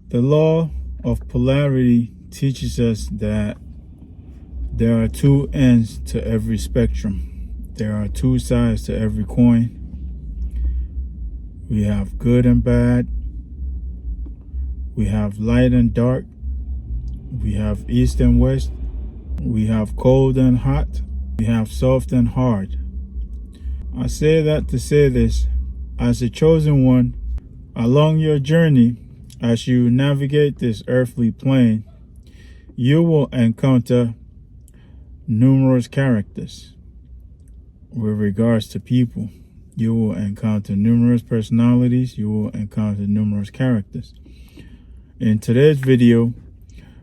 The law of polarity teaches us that there are two ends to every spectrum. There are two sides to every coin. We have good and bad. We have light and dark. We have east and west. We have cold and hot. We have soft and hard. I say that to say this: as a chosen one, along your journey, as you navigate this earthly plane, you will encounter numerous characters. With regards to people, you will encounter numerous personalities. You will encounter numerous characters. In today's video,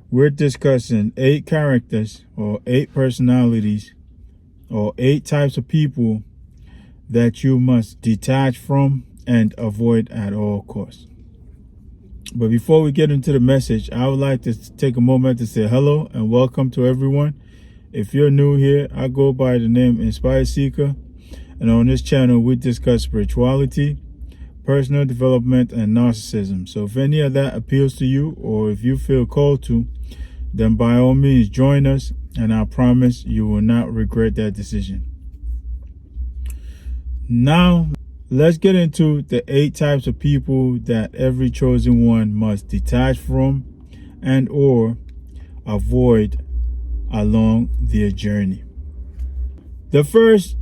we're discussing 8 characters or 8 personalities or 8 types of people that you must detach from and avoid at all costs. But before we get into the message, I would like to take a moment to say hello and welcome to everyone. If you're new here, I go by the name Inspired Seeker, and on this channel we discuss spirituality, personal development, and narcissism. So if any of that appeals to you, or if you feel called to, then by all means join us, and I promise you will not regret that decision. Now, let's get into the 8 types of people that every chosen one must detach from and or avoid along their journey. The first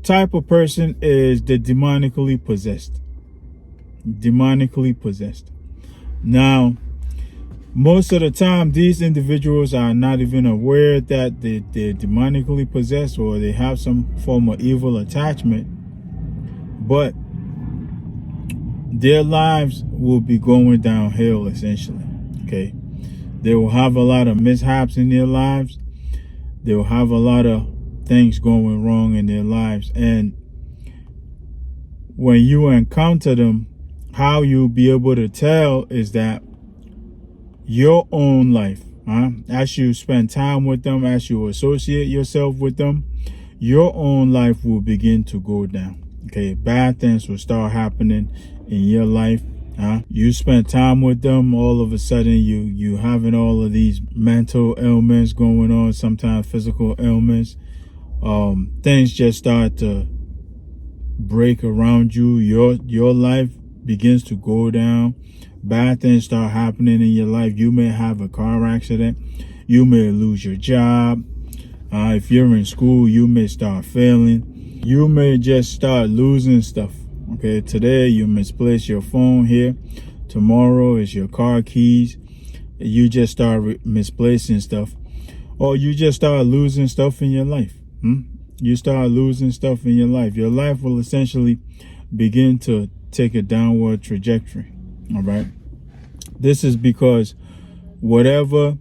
type of person is the demonically possessed. Demonically possessed. Now, most of the time, these individuals are not even aware that they're demonically possessed, or they have some form of evil attachment. But their lives will be going downhill, essentially. Okay, they will have a lot of mishaps in their lives. They will have a lot of things going wrong in their lives, and when you encounter them, how you'll be able to tell is that your own life, as you spend time with them, as you associate yourself with them, your own life will begin to go down. Okay, bad things will start happening in your life. You spend time with them, all of a sudden you having all of these mental ailments going on, sometimes physical ailments. Things just start to break around you. Your life begins to go down. Bad things start happening in your life. You may have a car accident. You may lose your job. If you're in school, you may start failing. You may just start losing stuff. Okay, today you misplace your phone here. Tomorrow is your car keys. You just start misplacing stuff. Or you just start losing stuff in your life. You start losing stuff in your life. Your life will essentially begin to take a downward trajectory. All right. This is because whatever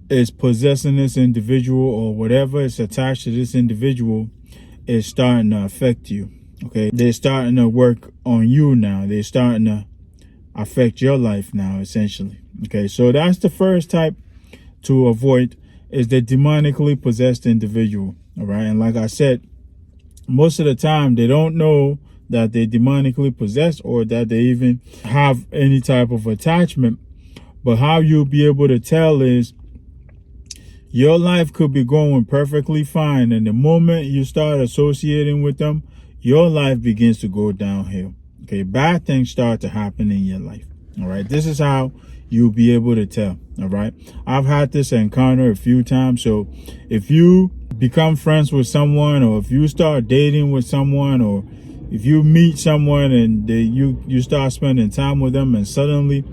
is possessing this individual, or whatever is attached to this individual, is starting to affect you. Okay, they're starting to work on you now. They're starting to affect your life now, essentially. Okay, so that's the first type to avoid, is the demonically possessed individual. All right, and like I said, most of the time they don't know that they're demonically possessed, or that they even have any type of attachment. But how you'll be able to tell is, your life could be going perfectly fine, and the moment you start associating with them, your life begins to go downhill. Okay, bad things start to happen in your life. All right, this is how you'll be able to tell. All right, I've had this encounter a few times. So if you become friends with someone, or if you start dating with someone, or if you meet someone and you start spending time with them, and suddenly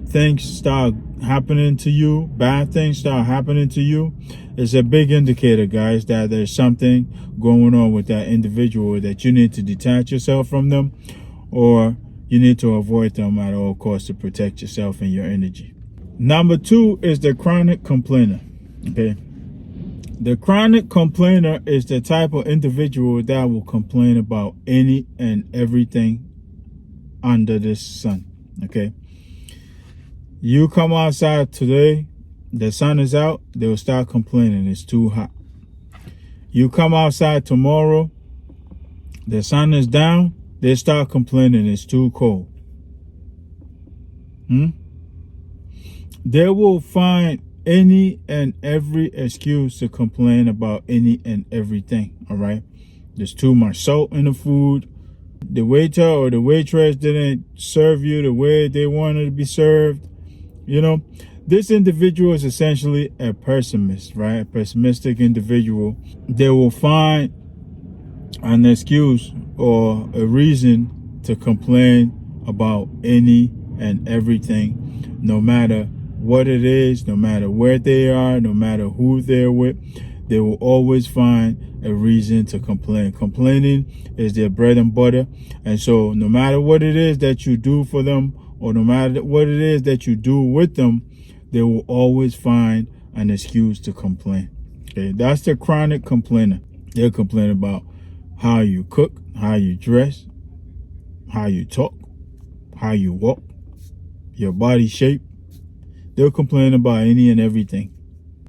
things start happening to you, bad things start happening to you, it's a big indicator, guys, that there's something going on with that individual, that you need to detach yourself from them, or you need to avoid them at all costs to protect yourself and your energy. Number 2 is the chronic complainer. Okay, the chronic complainer is the type of individual that will complain about any and everything under this sun. Okay, you come outside today, the sun is out, they'll start complaining it's too hot. You come outside tomorrow, the sun is down, they start complaining it's too cold. They will find any and every excuse to complain about any and everything. All right. There's too much salt in the food. The waiter or the waitress didn't serve you the way they wanted to be served. You know, this individual is essentially a pessimist, right? A pessimistic individual. They will find an excuse or a reason to complain about any and everything, no matter what it is, no matter where they are, no matter who they're with. They will always find a reason to complain. Complaining is their bread and butter. And so no matter what it is that you do for them, or no matter what it is that you do with them, they will always find an excuse to complain. Okay, that's the chronic complainer. They'll complain about how you cook, how you dress, how you talk, how you walk, your body shape. They'll complain about any and everything.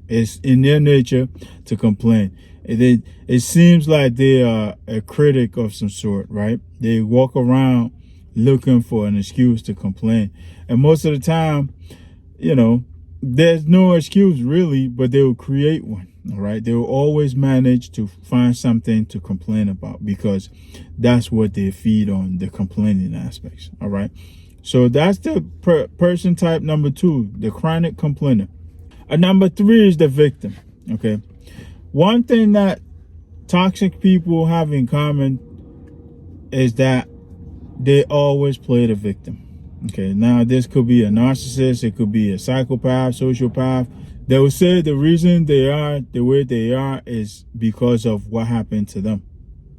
It's in their nature to complain. It seems like they are a critic of some sort, right? They walk around looking for an excuse to complain. And most of the time, you know, there's no excuse really, but they will create one. All right. They will always manage to find something to complain about because that's what they feed on, the complaining aspects. All right. So that's the person type number 2, the chronic complainer. Number 3 is the victim. Okay. One thing that toxic people have in common is that they always play the victim. Okay. Now, this could be a narcissist. It could be a psychopath, sociopath. They will say the reason they are the way they are is because of what happened to them.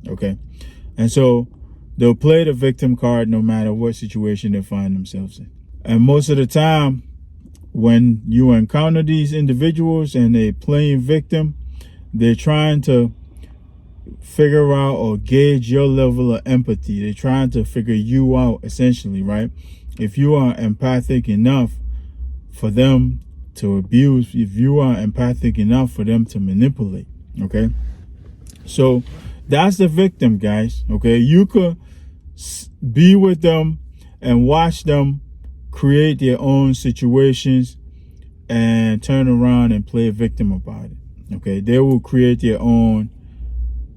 Okay. And so they'll play the victim card no matter what situation they find themselves in. And most of the time, when you encounter these individuals and they're playing victim, they're trying to figure out or gauge your level of empathy. They're trying to figure you out, essentially, right? If you are empathic enough for them to abuse, if you are empathic enough for them to manipulate, okay? So that's the victim, guys, okay? You could be with them and watch them create their own situations and turn around and play victim about it. Okay, they will create their own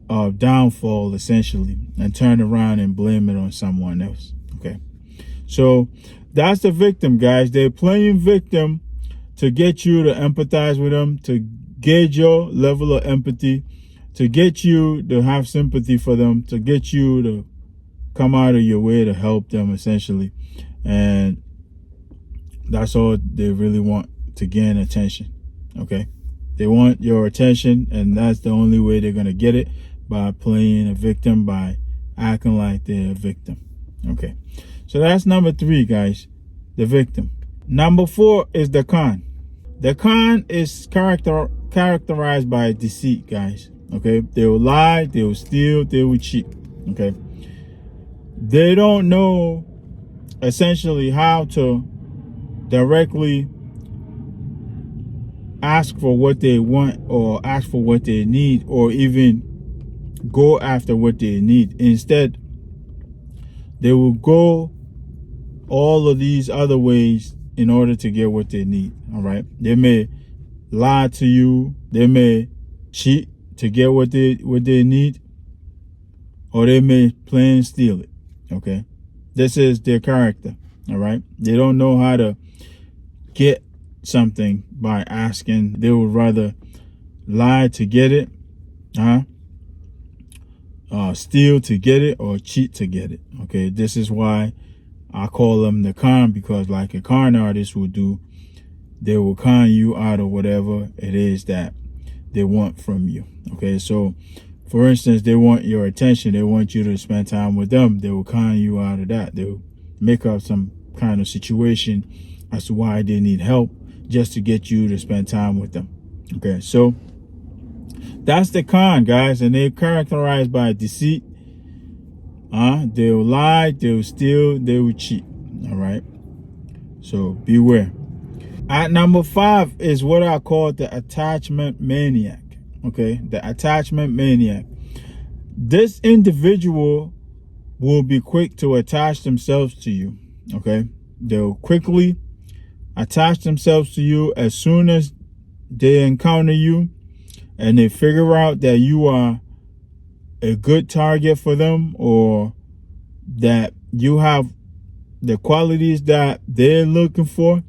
downfall essentially and turn around and blame it on someone else. Okay, so that's the victim, guys. They're playing victim to get you to empathize with them, to gauge your level of empathy, to get you to have sympathy for them, to get you to come out of your way to help them essentially. And that's all they really want, to gain attention. Okay, they want your attention, and that's the only way they're gonna get it, by playing a victim, by acting like they're a victim. Okay, so that's number 3, guys, the victim. Number 4 is the con. The con is characterized by deceit, guys. Okay, they will lie, they will steal, they will cheat. Okay, they don't know essentially how to directly ask for what they want or ask for what they need or even go after what they need. Instead, they will go all of these other ways in order to get what they need. All right. They may lie to you. They may cheat to get what they need, or they may plain steal it. Okay. This is their character. All right. They don't know how to get something by asking. They would rather lie to get it, steal to get it, or cheat to get it. Okay, this is why I call them the con, because like a con artist will do, they will con you out of whatever it is that they want from you. Okay, so for instance, they want your attention, they want you to spend time with them, they will con you out of that. They will make up some kind of situation as to why they need help just to get you to spend time with them. Okay, so that's the con, guys, and they're characterized by deceit. They'll lie, they'll steal, they will cheat. All right, so beware. At number 5 is what I call the attachment maniac. Okay, the attachment maniac. This individual will be quick to attach themselves to you. Okay, they'll quickly attach themselves to you as soon as they encounter you and they figure out that you are a good target for them, or that you have the qualities that they're looking for,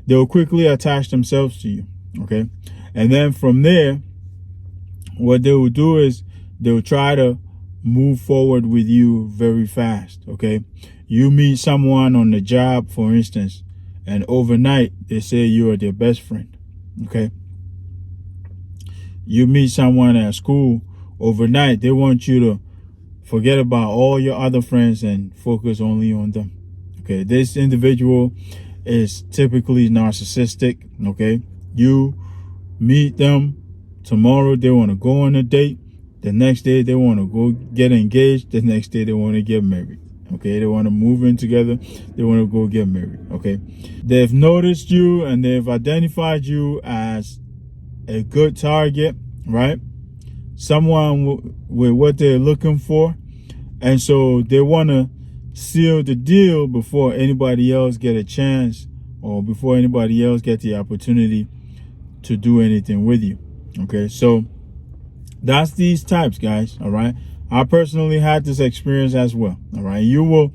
they'll quickly attach themselves to you. Okay. And then from there, what they will do is they'll try to move forward with you very fast. Okay. You meet someone on the job, for instance, and overnight they say you are their best friend. Okay. You meet someone at school, overnight they want you to forget about all your other friends and focus only on them. Okay. This individual is typically narcissistic. Okay. You meet them tomorrow, they want to go on a date. The next day they want to go get engaged. The next day they want to get married. Okay. They want to move in together. They want to go get married. Okay. They've noticed you and they've identified you as a good target, right? Someone with what they're looking for. And so they want to seal the deal before anybody else get a chance, or before anybody else get the opportunity to do anything with you. Okay, so that's these types, guys. All right, I personally had this experience as well. All right, you will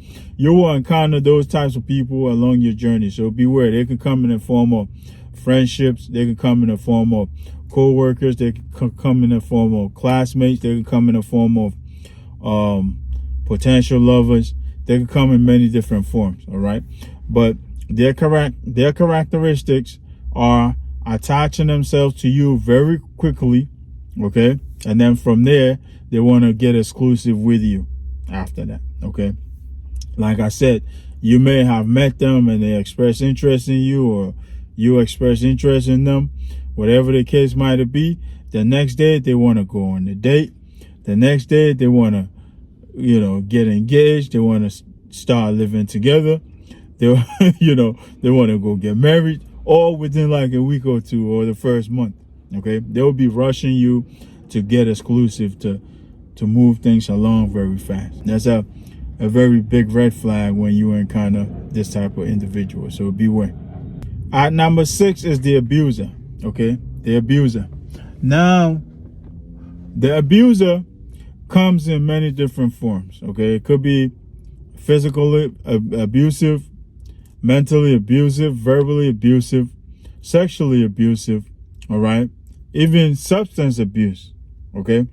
encounter those types of people along your journey, so beware. They can come in the form of friendships, they can come in the form of co-workers, they can come in the form of classmates, they can come in the form of potential lovers. They can come in many different forms. All right, but their characteristics are attaching themselves to you very quickly. Okay, and then from there they want to get exclusive with you after that. Okay, like I said, you may have met them and they express interest in you, or you express interest in them, whatever the case might be. The next day they want to go on a date. The next day they want to get engaged. They want to start living together. They they want to go get married, all within like a week or two, or the first month. Okay, they'll be rushing you to get exclusive, to move things along very fast. That's a very big red flag when you encounter this type of individual, so beware. At number 6 is the abuser. Okay, the abuser. Now, the abuser comes in many different forms. Okay, it could be physically abusive, mentally abusive, verbally abusive, sexually abusive. All right, even substance abuse. Okay,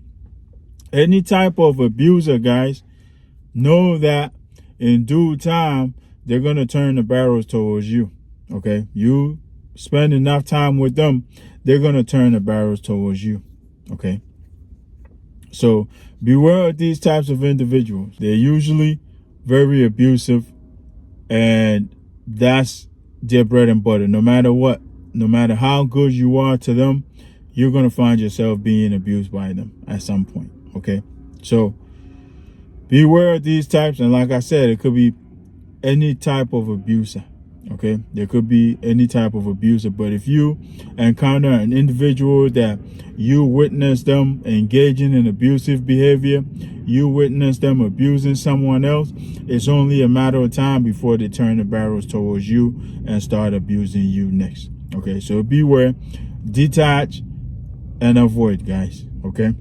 any type of abuser, guys, know that in due time they're gonna turn the barrels towards you. Okay, you spend enough time with them, they're gonna turn the barrels towards you. Okay, so beware of these types of individuals. They're usually very abusive, and that's their bread and butter. No matter what, no matter how good you are to them, you're going to find yourself being abused by them at some point. Okay, so beware of these types. And like I said, it could be any type of abuser. Okay, there could be any type of abuser, but if you encounter an individual that you witness them engaging in abusive behavior, you witness them abusing someone else, it's only a matter of time before they turn the barrels towards you and start abusing you next. Okay, so beware, detach, and avoid, guys. Okay,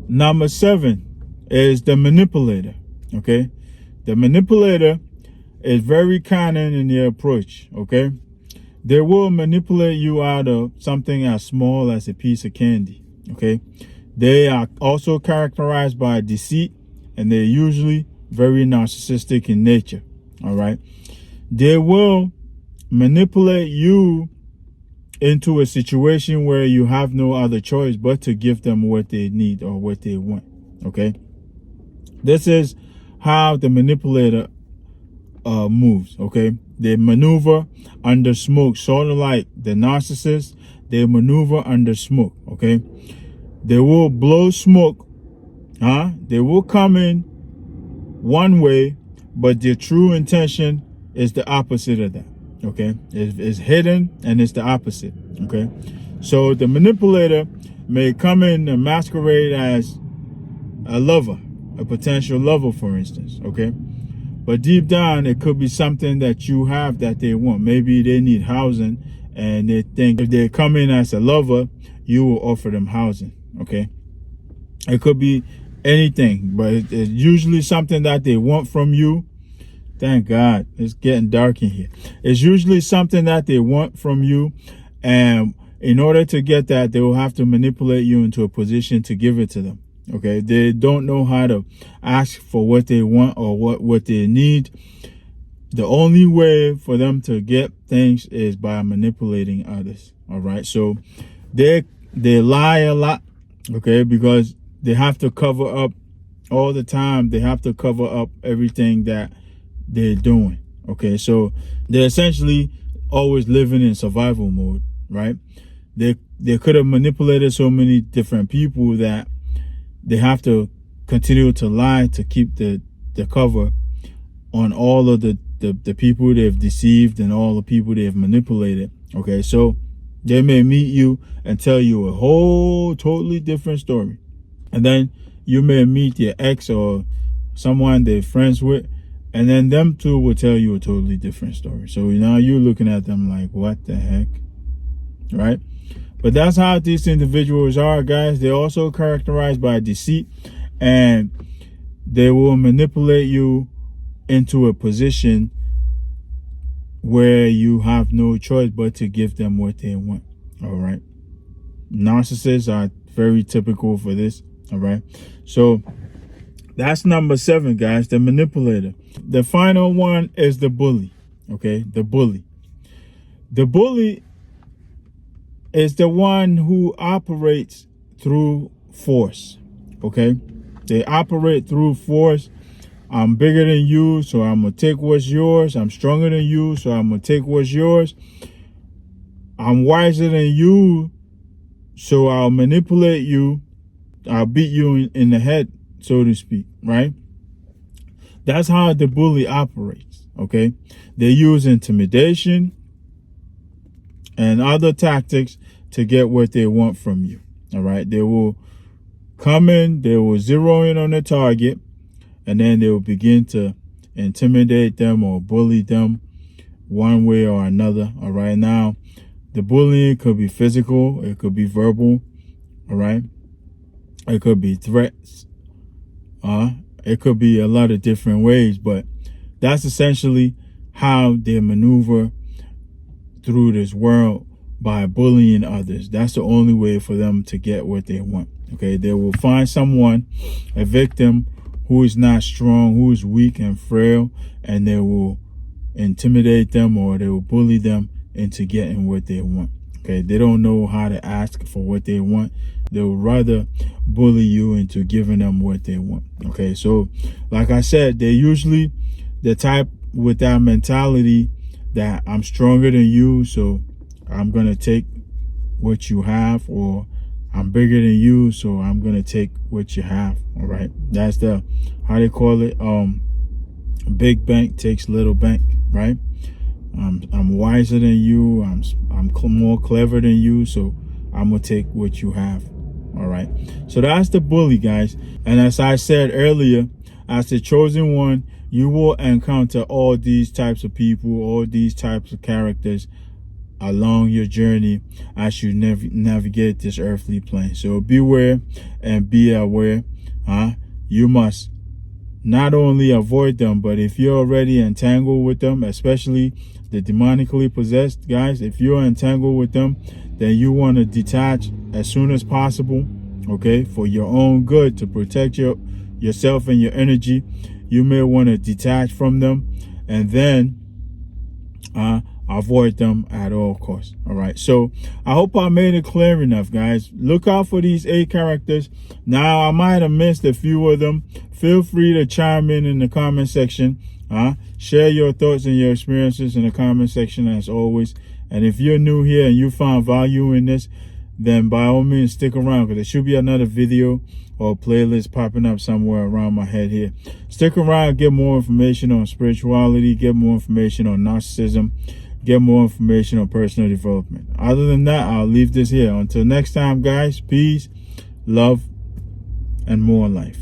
number 7 is the manipulator. Okay, the manipulator is very cunning in their approach. Okay, they will manipulate you out of something as small as a piece of candy. Okay, they are also characterized by deceit, and they're usually very narcissistic in nature. All right, they will manipulate you into a situation where you have no other choice but to give them what they need or what they want. Okay, this is how the manipulator moves. Okay, they maneuver under smoke, sort of like the narcissist. They maneuver under smoke. Okay, they will blow smoke. They will come in one way, but their true intention is the opposite of that. Okay, it's hidden and it's the opposite. Okay, so the manipulator may come in and masquerade as a lover, a potential lover, for instance. Okay, But deep down, it could be something that you have that they want. Maybe they need housing, and they think if they come in as a lover, you will offer them housing. Okay, it could be anything, but it's usually something that they want from you. Thank God, it's getting dark in here. It's usually something that they want from you, and in order to get that, they will have to manipulate you into a position to give it to them. Okay, they don't know how to ask for what they want or what they need. The only way for them to get things is by manipulating others. All right, so they lie a lot. Okay, because they have to cover up all the time. They have to cover up everything that they're doing. Okay, so they're essentially always living in survival mode, right? They could have manipulated so many different people that they have to continue to lie to keep the cover on all of the people they've deceived and all the people they've manipulated. Okay, so they may meet you and tell you a whole totally different story, and then you may meet your ex or someone they're friends with, and then them two will tell you a totally different story. So now you're looking at them like, what the heck, right? But that's how these individuals are, guys. They're also characterized by deceit, and they will manipulate you into a position where you have no choice but to give them what they want. All right. Narcissists are very typical for this. All right. So that's number 7, guys, the manipulator. The final one is the bully. Okay, the bully. The bully is the one who operates through force. Okay, they operate through force. I'm bigger than you, so I'm gonna take what's yours. I'm stronger than you, so I'm gonna take what's yours. I'm wiser than you, so I'll manipulate you. I'll beat you in the head, so to speak, right? That's how the bully operates. Okay, they use intimidation and other tactics to get what they want from you. All right, they will come in, they will zero in on the target, and then they will begin to intimidate them or bully them one way or another. All right, now the bullying could be physical, it could be verbal. All right, it could be threats. It could be a lot of different ways, but that's essentially how they maneuver through this world, by bullying others. That's the only way for them to get what they want. Okay, they will find someone, a victim who is not strong, who is weak and frail, and they will intimidate them or they will bully them into getting what they want. Okay, they don't know how to ask for what they want. They will rather bully you into giving them what they want. Okay, so like I said, they're usually the type with that mentality that I'm stronger than you, so I'm gonna take what you have, or I'm bigger than you, so I'm gonna take what you have. All right, that's the how they call it. Big bank takes little bank, right? I'm wiser than you. I'm more clever than you, so I'm gonna take what you have. All right, so that's the bully, guys. And as I said earlier, as the chosen one, you will encounter all these types of people, all these types of characters along your journey as you navigate this earthly plane. So beware and be aware. You must not only avoid them, but if you're already entangled with them, especially the demonically possessed, guys, if you're entangled with them, then you want to detach as soon as possible. Okay, for your own good, to protect yourself and your energy, you may want to detach from them, and then avoid them at all costs. All right, so I hope I made it clear enough, guys. Look out for these 8 characters. Now, I might have missed a few of them. Feel free to chime in the comment section. Share your thoughts and your experiences in the comment section, as always. And if you're new here and you found value in this, then by all means stick around, because there should be another video or playlist popping up somewhere around my head here. Stick around, get more information on spirituality, get more information on narcissism, get more information on personal development. Other than that, I'll leave this here. Until next time, guys, peace, love, and more life.